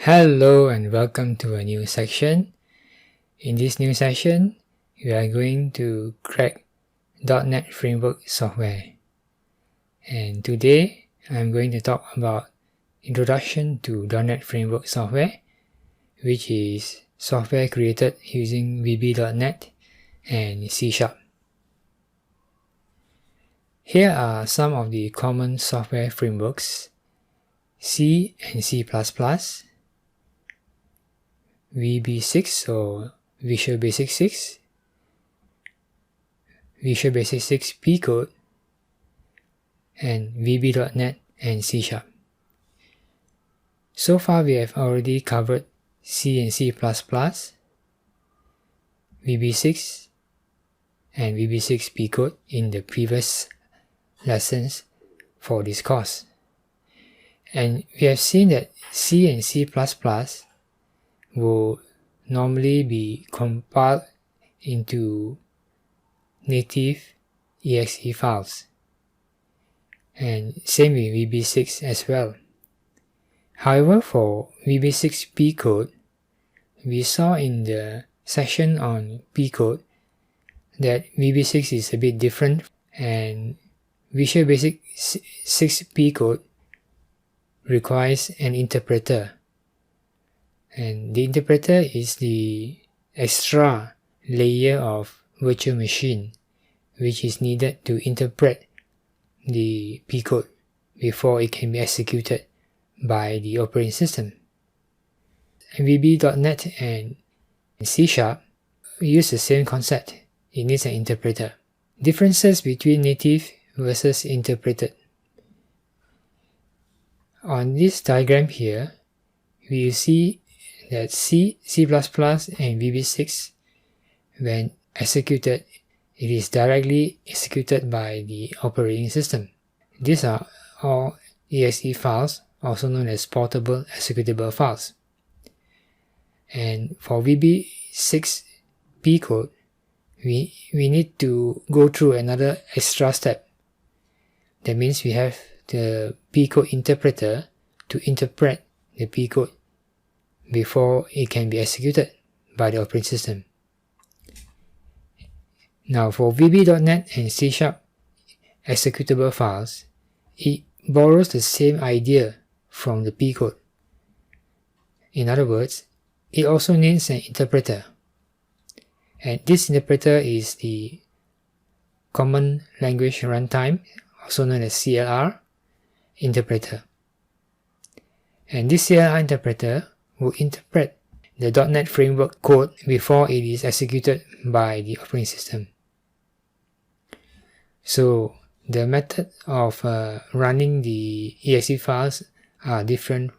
Hello and welcome to a new section. In this new session, we are going to crack .NET Framework software. And today, I'm going to talk about Introduction to .NET Framework software, which is software created using VB.NET and C#. Here are some of the common software frameworks: C and C++, VB6 or Visual Basic 6, Visual Basic 6 P Code, and VB.NET and C#. So far we have already covered C and C++, VB6 and VB6 P Code in the previous lessons for this course. And we have seen that C and C++ will normally be compiled into native exe files, and same with VB6 as well. However, for VB6 P Code, we saw in the section on P Code that VB6 is a bit different, and Visual Basic 6 P Code requires an interpreter. And the interpreter is the extra layer of virtual machine which is needed to interpret the P code before it can be executed by the operating system. VB.NET and C# use the same concept. It needs an interpreter. Differences between native versus interpreted. On this diagram here, we see that C, C++, and VB6, when executed, it is directly executed by the operating system. These are all exe files, also known as portable executable files. And for VB6 P code, we need to go through another extra step. That means we have the P code interpreter to interpret the P code before it can be executed by the operating system. Now for VB.NET and C# executable files, it borrows the same idea from the P code. In other words, it also needs an interpreter. And this interpreter is the Common Language Runtime, also known as CLR, interpreter. And this CLR interpreter will interpret the .NET Framework code before it is executed by the operating system. So the method of running the exe files are different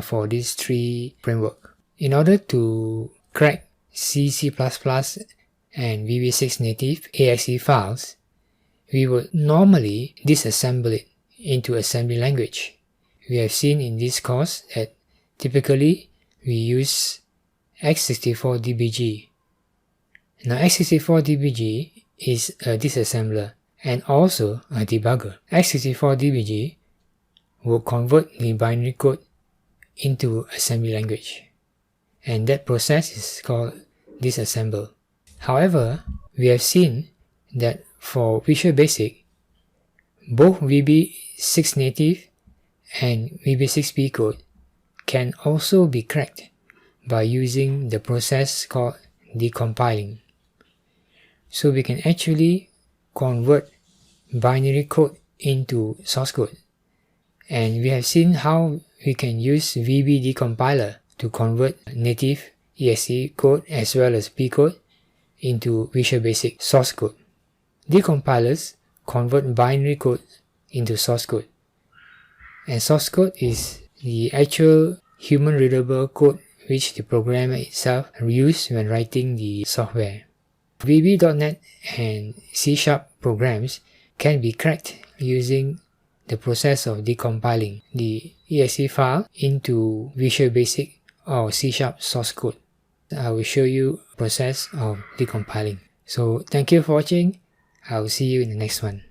for these three frameworks. In order to crack C, C++, and VB6 native exe files, we would normally disassemble it into assembly language. We have seen in this course that typically we use x64dbg. Now x64dbg is a disassembler and also a debugger. x64dbg will convert the binary code into assembly language, and that process is called disassemble. However, we have seen that for Visual Basic, both VB6 native and VB6 P code can also be cracked by using the process called decompiling. So we can actually convert binary code into source code. And we have seen how we can use VB decompiler to convert native exe code as well as P code into Visual Basic source code. Decompilers convert binary code into source code. And source code is the actual human readable code which the programmer itself used when writing the software. VB.NET and C# programs can be cracked using the process of decompiling the exe file into Visual Basic or C# source code. I will show you the process of decompiling. So thank you for watching. I will see you in the next one.